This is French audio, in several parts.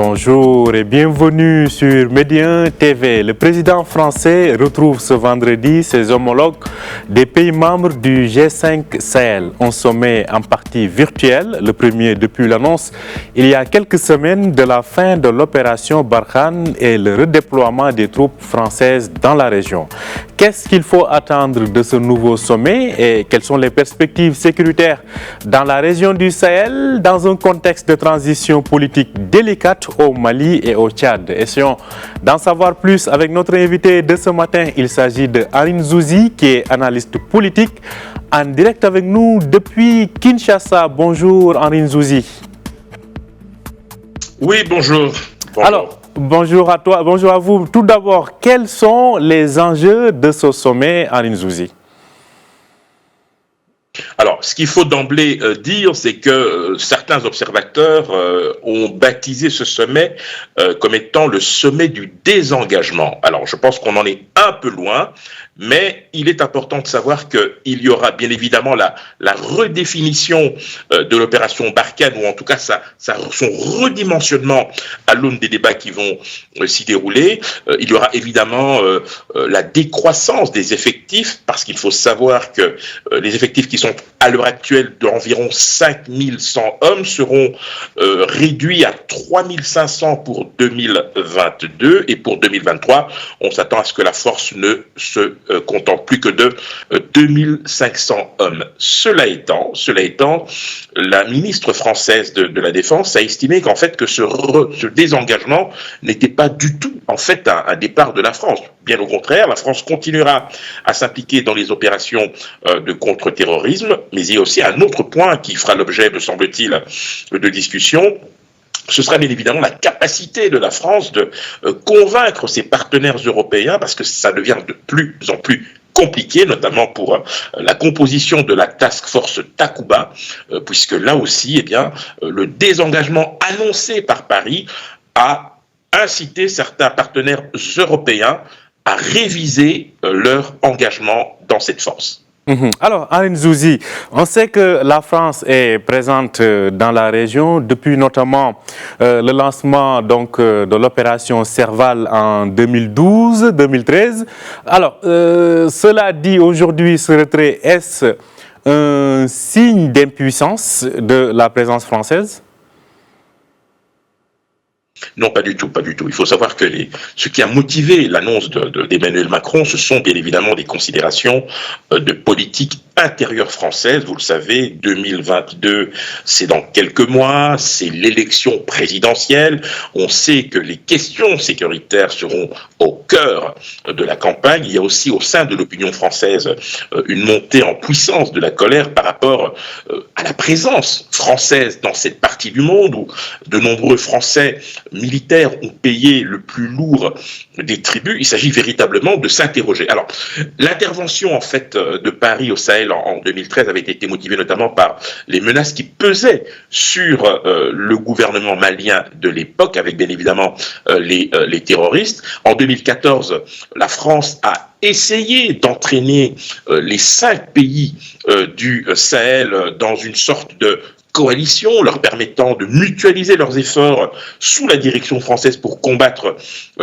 Bonjour et bienvenue sur Média 1 TV. Le président français retrouve ce vendredi ses homologues des pays membres du G5 Sahel. Un sommet en partie virtuel, le premier depuis l'annonce il y a quelques semaines de la fin de l'opération Barkhane et le redéploiement des troupes françaises dans la région. Qu'est-ce qu'il faut attendre de ce nouveau sommet et quelles sont les perspectives sécuritaires dans la région du Sahel dans un contexte de transition politique délicate au Mali et au Tchad? Essayons d'en savoir plus avec notre invité de ce matin. Il s'agit de Arine Zouzi, qui est analyste politique, en direct avec nous depuis Kinshasa. Bonjour Arine Zouzi. Oui, bonjour. Alors, bonjour à toi, bonjour à vous. Tout d'abord, quels sont les enjeux de ce sommet, Arine Zouzi? Alors, ce qu'il faut d'emblée dire, c'est que certains observateurs ont baptisé ce sommet comme étant le sommet du désengagement. Alors, je pense qu'on en est un peu loin, mais il est important de savoir qu'il y aura bien évidemment la redéfinition de l'opération Barkhane, ou en tout cas son redimensionnement à l'aune des débats qui vont s'y dérouler. Il y aura évidemment la décroissance des effectifs, parce qu'il faut savoir que les effectifs qui sont à l'heure actuelle d'environ 5100 hommes seront réduits à 3500 pour 2022, et pour 2023, on s'attend à ce que la force ne se content plus que de 2500 hommes. Cela étant, la ministre française de la Défense a estimé qu'en fait que ce désengagement n'était pas du tout en fait un départ de la France. Bien au contraire, la France continuera à s'impliquer dans les opérations de contre-terrorisme, mais il y a aussi un autre point qui fera l'objet, me semble-t-il, de discussion. Ce sera bien évidemment la capacité de la France de convaincre ses partenaires européens, parce que ça devient de plus en plus compliqué, notamment pour la composition de la task force Takuba, puisque là aussi, eh bien, le désengagement annoncé par Paris a incité certains partenaires européens à réviser leur engagement dans cette force. Alors, Arine Zouzi, on sait que la France est présente dans la région depuis notamment le lancement de l'opération Serval en 2012-2013. Alors, cela dit, aujourd'hui, ce retrait, est-ce un signe d'impuissance de la présence française? Non, pas du tout, pas du tout. Il faut savoir que ce qui a motivé l'annonce d'Emmanuel Macron, ce sont bien évidemment des considérations de politique intérieure française. Vous le savez, 2022, c'est dans quelques mois, c'est l'élection présidentielle. On sait que les questions sécuritaires seront au cœur de la campagne. Il y a aussi au sein de l'opinion française une montée en puissance de la colère par rapport à la présence française dans cette partie du monde où de nombreux Français militaires ont payé le plus lourd des tributs. Il s'agit véritablement de s'interroger. Alors, l'intervention en fait de Paris au Sahel en 2013 avait été motivée notamment par les menaces qui pesaient sur le gouvernement malien de l'époque, avec bien évidemment les terroristes. En 2014, la France a essayé d'entraîner les 5 pays du Sahel dans une sorte de coalition, leur permettant de mutualiser leurs efforts sous la direction française pour combattre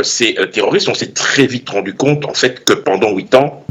ces terroristes. On s'est très vite rendu compte, en fait, que pendant 8 ans,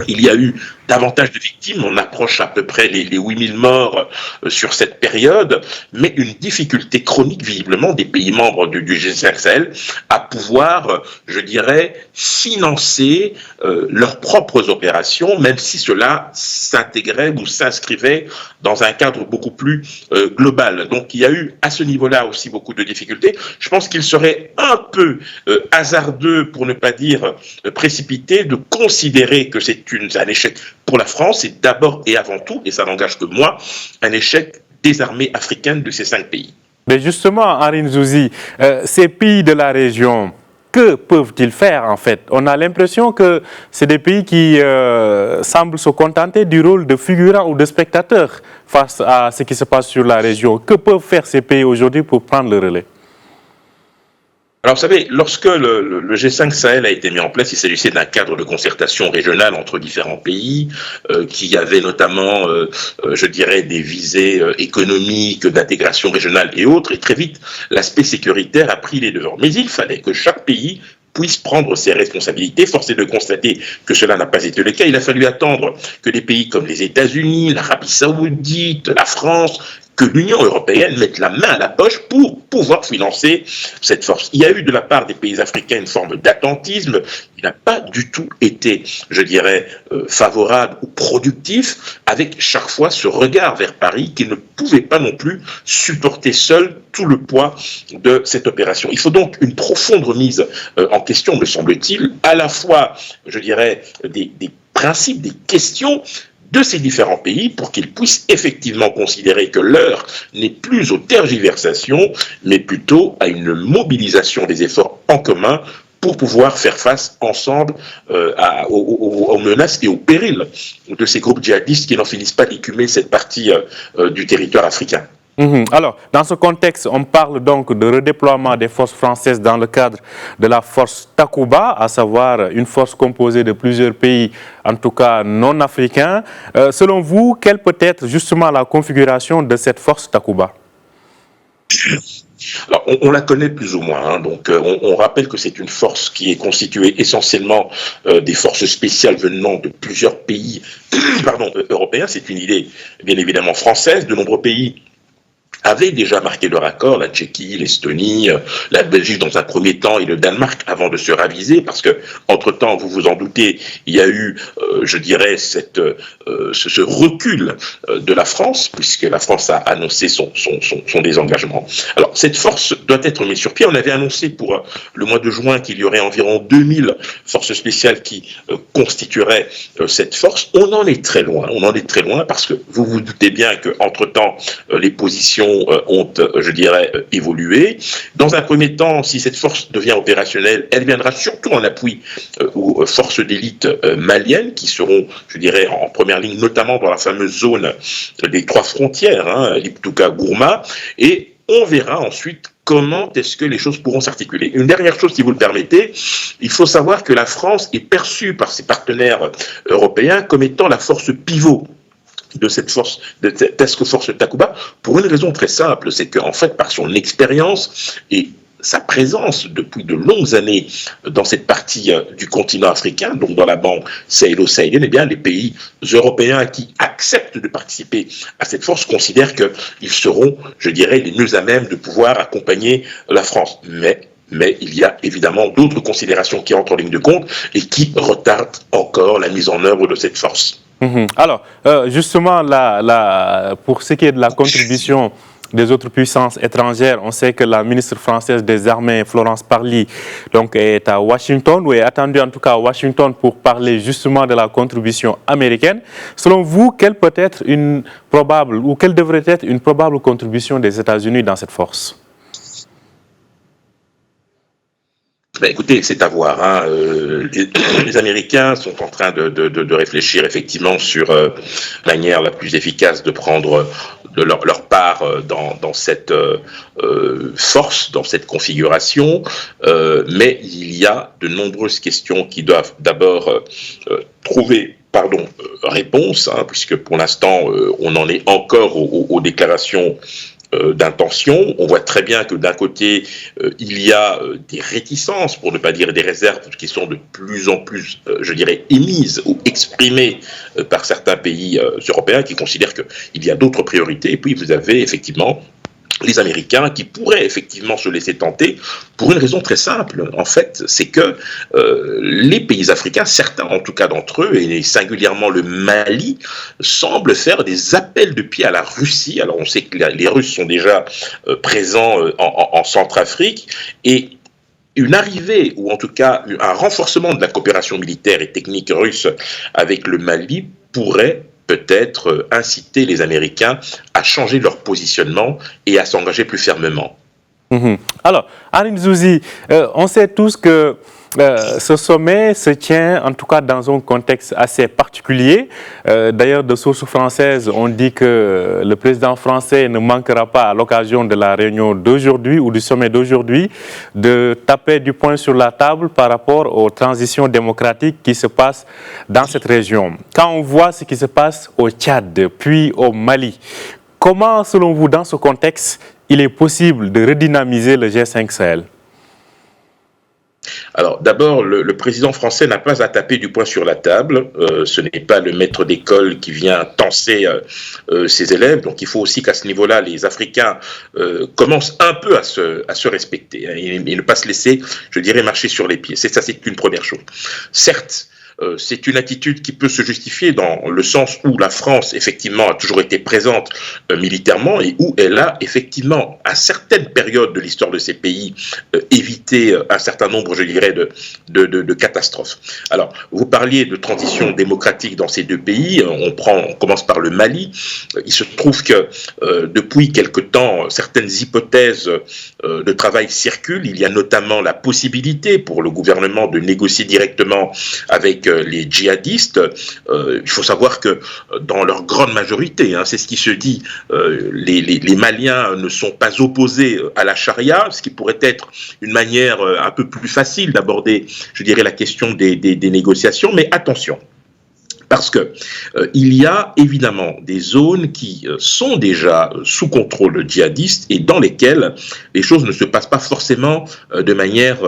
il y a eu davantage de victimes, on approche à peu près les 8000 morts sur cette période, mais une difficulté chronique visiblement des pays membres du G5 Sahel à pouvoir, je dirais, financer leurs propres opérations, même si cela s'intégrait ou s'inscrivait dans un cadre beaucoup plus global. Donc il y a eu à ce niveau-là aussi beaucoup de difficultés. Je pense qu'il serait un peu hasardeux, pour ne pas dire précipité, de considérer que c'est un échec pour la France, c'est d'abord et avant tout, et ça n'engage que moi, un échec des armées africaines de ces 5 pays. Mais justement, Arine Zouzi, ces pays de la région, que peuvent-ils faire en fait? On a l'impression que c'est des pays qui semblent se contenter du rôle de figurants ou de spectateurs face à ce qui se passe sur la région. Que peuvent faire ces pays aujourd'hui pour prendre le relais? Alors, vous savez, lorsque le G5 Sahel a été mis en place, il s'agissait d'un cadre de concertation régionale entre différents pays qui avait notamment, je dirais, des visées économiques, d'intégration régionale et autres. Et très vite, l'aspect sécuritaire a pris les devants. Mais il fallait que chaque pays puisse prendre ses responsabilités. Force est de constater que cela n'a pas été le cas. Il a fallu attendre que des pays comme les États-Unis, l'Arabie Saoudite, la France, que l'Union européenne mette la main à la poche pour pouvoir financer cette force. Il y a eu de la part des pays africains une forme d'attentisme. Il n'a pas du tout été, je dirais, favorable ou productif, avec chaque fois ce regard vers Paris qui ne pouvait pas non plus supporter seul tout le poids de cette opération. Il faut donc une profonde remise en question, me semble-t-il, à la fois, je dirais, des principes, des questions de ces différents pays pour qu'ils puissent effectivement considérer que l'heure n'est plus aux tergiversations, mais plutôt à une mobilisation des efforts en commun pour pouvoir faire face ensemble aux menaces et aux périls de ces groupes djihadistes qui n'en finissent pas d'écumer cette partie du territoire africain. Alors, dans ce contexte, on parle donc de redéploiement des forces françaises dans le cadre de la force Takuba, à savoir une force composée de plusieurs pays, en tout cas non africains. Selon vous, quelle peut être justement la configuration de cette force Takuba ? Alors, on la connaît plus ou moins. Donc, on rappelle que c'est une force qui est constituée essentiellement des forces spéciales venant de plusieurs pays européens. C'est une idée bien évidemment française. De nombreux pays avaient déjà marqué leur accord, la Tchéquie, l'Estonie, la Belgique dans un premier temps et le Danemark avant de se raviser, parce que entre-temps, vous vous en doutez, il y a eu, je dirais, ce recul de la France, puisque la France a annoncé son désengagement. Alors, cette force doit être mise sur pied. On avait annoncé pour le mois de juin qu'il y aurait environ 2000 forces spéciales qui constitueraient cette force. On en est très loin, parce que vous vous doutez bien qu'entre-temps, les positions ont, je dirais, évolué. Dans un premier temps, si cette force devient opérationnelle, elle viendra surtout en appui aux forces d'élite maliennes qui seront, je dirais, en première ligne, notamment dans la fameuse zone des 3 frontières, Liptouka-Gourma, et on verra ensuite comment est-ce que les choses pourront s'articuler. Une dernière chose, si vous le permettez, il faut savoir que la France est perçue par ses partenaires européens comme étant la force pivot de cette force, de cette task force Takuba, pour une raison très simple, c'est qu'en fait, par son expérience et sa présence depuis de longues années dans cette partie du continent africain, donc dans la bande sahélo-sahélienne, eh bien, les pays européens qui acceptent de participer à cette force considèrent qu'ils seront, je dirais, les mieux à même de pouvoir accompagner la France. Mais il y a évidemment d'autres considérations qui entrent en ligne de compte et qui retardent encore la mise en œuvre de cette force. Alors, justement, pour ce qui est de la contribution des autres puissances étrangères, on sait que la ministre française des Armées, Florence Parly, donc, est à Washington, ou est attendue en tout cas à Washington pour parler justement de la contribution américaine. Selon vous, quelle devrait être une probable contribution des États-Unis dans cette force ? Écoutez, c'est à voir. Les Américains sont en train de réfléchir effectivement sur la manière la plus efficace de prendre de leur part dans cette force, dans cette configuration. Mais il y a de nombreuses questions qui doivent d'abord trouver réponse, puisque pour l'instant, on en est encore aux déclarations d'intention. On voit très bien que d'un côté, il y a des réticences, pour ne pas dire des réserves, qui sont de plus en plus, je dirais, émises ou exprimées par certains pays européens qui considèrent qu'il y a d'autres priorités. Et puis, vous avez effectivement les Américains qui pourraient effectivement se laisser tenter pour une raison très simple. En fait, c'est que les pays africains, certains en tout cas d'entre eux, et singulièrement le Mali, semblent faire des appels de pied à la Russie. Alors on sait que les Russes sont déjà présents en Centrafrique, et une arrivée, ou en tout cas un renforcement de la coopération militaire et technique russe avec le Mali pourrait peut-être inciter les Américains à changer leur positionnement et à s'engager plus fermement. Alors, Aline Zouzi, on sait tous que Ce sommet se tient en tout cas dans un contexte assez particulier. D'ailleurs, de sources françaises, on dit que le président français ne manquera pas à l'occasion de la réunion d'aujourd'hui ou du sommet d'aujourd'hui de taper du poing sur la table par rapport aux transitions démocratiques qui se passent dans cette région. Quand on voit ce qui se passe au Tchad, puis au Mali, comment, selon vous, dans ce contexte, il est possible de redynamiser le G5 Sahel? Alors d'abord, le président français n'a pas à taper du poing sur la table. Ce n'est pas le maître d'école qui vient tenser ses élèves. Donc il faut aussi qu'à ce niveau-là, les Africains commencent un peu à se respecter, hein, et ne pas se laisser, je dirais, marcher sur les pieds. C'est une première chose. Certes, c'est une attitude qui peut se justifier dans le sens où la France, effectivement, a toujours été présente militairement et où elle a, effectivement, à certaines périodes de l'histoire de ces pays, évité un certain nombre, je dirais, de catastrophes. Alors, vous parliez de transition démocratique dans ces deux pays. On commence par le Mali. Il se trouve que depuis quelque temps, certaines hypothèses de travail circulent. Il y a notamment la possibilité pour le gouvernement de négocier directement avec les djihadistes. Il faut savoir que dans leur grande majorité, hein, c'est ce qui se dit, les Maliens ne sont pas opposés à la charia, ce qui pourrait être une manière un peu plus facile d'aborder, je dirais, la question des négociations. Mais attention, parce que il y a évidemment des zones qui sont déjà sous contrôle djihadiste et dans lesquelles les choses ne se passent pas forcément de manière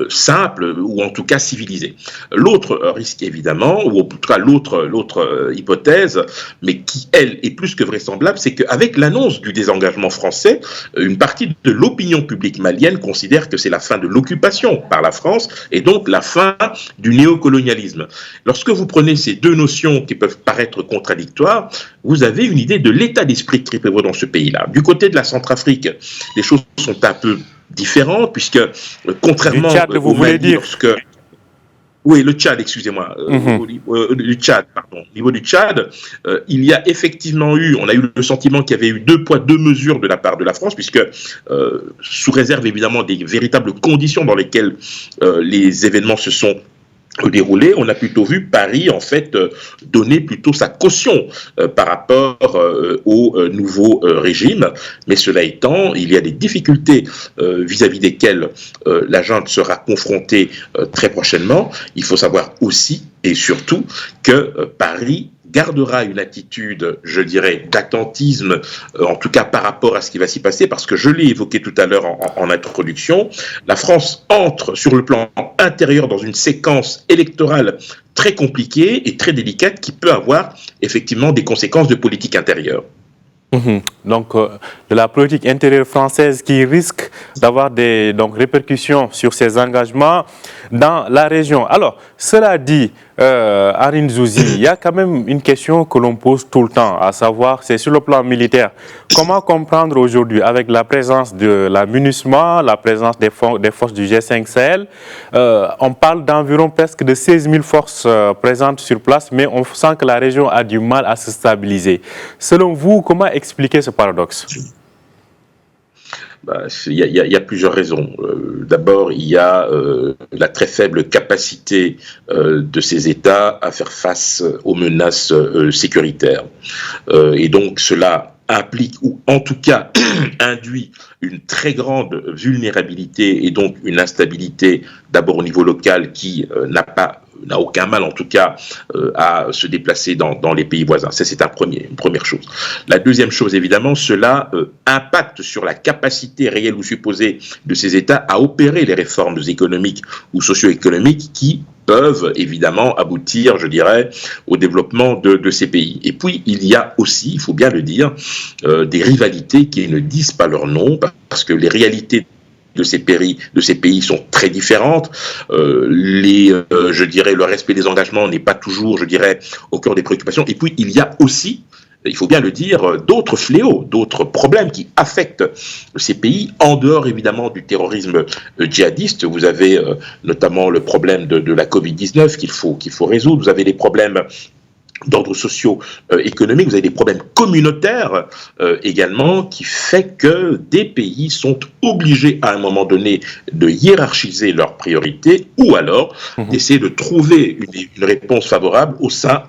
simple ou en tout cas civilisé. L'autre risque évidemment, ou en tout cas l'autre hypothèse, mais qui elle est plus que vraisemblable, c'est qu'avec l'annonce du désengagement français, une partie de l'opinion publique malienne considère que c'est la fin de l'occupation par la France et donc la fin du néocolonialisme. Lorsque vous prenez ces deux notions qui peuvent paraître contradictoires, vous avez une idée de l'état d'esprit qui prévaut dans ce pays-là. Du côté de la Centrafrique, les choses sont un peu différentes, puisque contrairement Tchad, vous voulez dire oui, le Tchad, excusez-moi, le Tchad, pardon. Au niveau du Tchad, il y a effectivement eu, on a eu le sentiment qu'il y avait eu 2 poids 2 mesures de la part de la France, puisque sous réserve évidemment des véritables conditions dans lesquelles les événements se sont déroulé, on a plutôt vu Paris en fait donner plutôt sa caution par rapport au nouveau régime. Mais cela étant, il y a des difficultés vis-à-vis desquelles la junte sera confrontée très prochainement. Il faut savoir aussi et surtout que Paris gardera une attitude, je dirais, d'attentisme, en tout cas par rapport à ce qui va s'y passer, parce que je l'ai évoqué tout à l'heure en introduction, la France entre sur le plan intérieur dans une séquence électorale très compliquée et très délicate qui peut avoir effectivement des conséquences de politique intérieure. Donc, de la politique intérieure française qui risque d'avoir des répercussions sur ses engagements dans la région. Alors, cela dit, Arine Zouzi, il y a quand même une question que l'on pose tout le temps, à savoir, c'est sur le plan militaire. Comment comprendre aujourd'hui, avec la présence de la MINUSMA, la présence des forces du G5 Sahel, on parle d'environ presque de 16 000 forces présentes sur place, mais on sent que la région a du mal à se stabiliser. Selon vous, comment expliquer ce paradoxe ? Il y a plusieurs raisons. D'abord, il y a la très faible capacité de ces États à faire face aux menaces sécuritaires. Et donc, cela implique, ou en tout cas induit, une très grande vulnérabilité et donc une instabilité, d'abord au niveau local, qui n'a aucun mal en tout cas à se déplacer dans les pays voisins. Ça, c'est une première chose. La deuxième chose, évidemment, cela impacte sur la capacité réelle ou supposée de ces États à opérer les réformes économiques ou socio-économiques qui peuvent évidemment aboutir, je dirais, au développement de ces pays. Et puis, il y a aussi, il faut bien le dire, des rivalités qui ne disent pas leur nom, parce que les réalités de ces pays sont très différentes. Je dirais, le respect des engagements n'est pas toujours, je dirais, au cœur des préoccupations. Et puis, il y a aussi, il faut bien le dire, d'autres fléaux, d'autres problèmes qui affectent ces pays, en dehors évidemment du terrorisme djihadiste. Vous avez notamment le problème de la Covid-19 qu'il faut résoudre. Vous avez les problèmes d'ordre socio-économique, vous avez des problèmes communautaires également, qui fait que des pays sont obligés à un moment donné de hiérarchiser leurs priorités ou alors d'essayer de trouver une réponse favorable au sein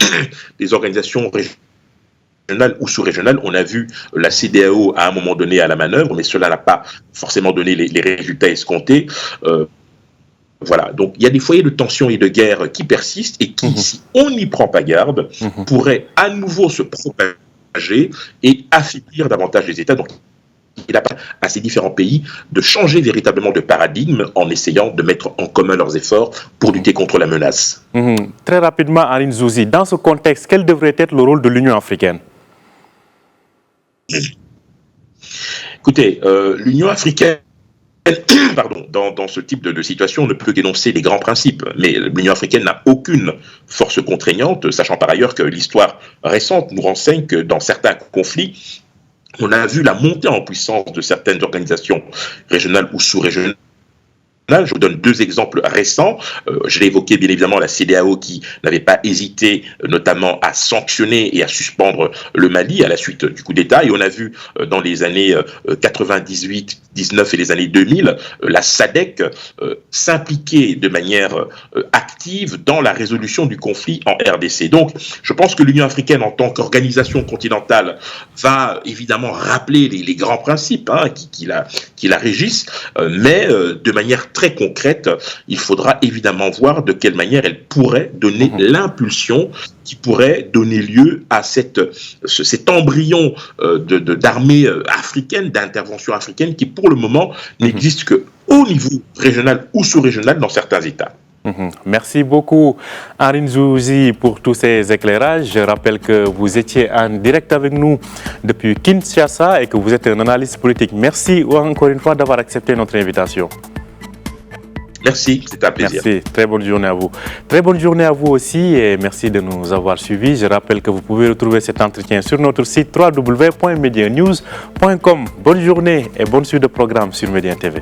des organisations régionales ou sous-régionales. On a vu la CEDEAO à un moment donné à la manœuvre, mais cela n'a pas forcément donné les résultats escomptés. Voilà, donc il y a des foyers de tension et de guerre qui persistent et qui, si on n'y prend pas garde, pourraient à nouveau se propager et affaiblir davantage les États. Donc il appartient à ces différents pays de changer véritablement de paradigme en essayant de mettre en commun leurs efforts pour lutter contre la menace. Très rapidement, Aline Zouzi, dans ce contexte, quel devrait être le rôle de l'Union africaine? Écoutez, l'Union africaine, pardon, dans ce type de situation, on ne peut qu'énoncer les grands principes. Mais l'Union africaine n'a aucune force contraignante, sachant par ailleurs que l'histoire récente nous renseigne que dans certains conflits, on a vu la montée en puissance de certaines organisations régionales ou sous-régionales. Je vous donne deux exemples récents. Je l'ai évoqué bien évidemment, la CEDEAO qui n'avait pas hésité notamment à sanctionner et à suspendre le Mali à la suite du coup d'État. Et on a vu dans les années 98, 19 et les années 2000, la SADC s'impliquer de manière active dans la résolution du conflit en RDC. Donc je pense que l'Union africaine en tant qu'organisation continentale va évidemment rappeler les grands principes qui la régissent, mais de manière très concrète, il faudra évidemment voir de quelle manière elle pourrait donner l'impulsion qui pourrait donner lieu à cet embryon d'armée africaine, d'intervention africaine qui pour le moment n'existe qu'au niveau régional ou sous-régional dans certains États. Merci beaucoup Aline Zouzi pour tous ces éclairages. Je rappelle que vous étiez en direct avec nous depuis Kinshasa et que vous êtes un analyste politique. Merci encore une fois d'avoir accepté notre invitation. Merci, c'était un plaisir. Merci, très bonne journée à vous. Très bonne journée à vous aussi et merci de nous avoir suivis. Je rappelle que vous pouvez retrouver cet entretien sur notre site www.medianews.com. Bonne journée et bonne suite de programme sur Média TV.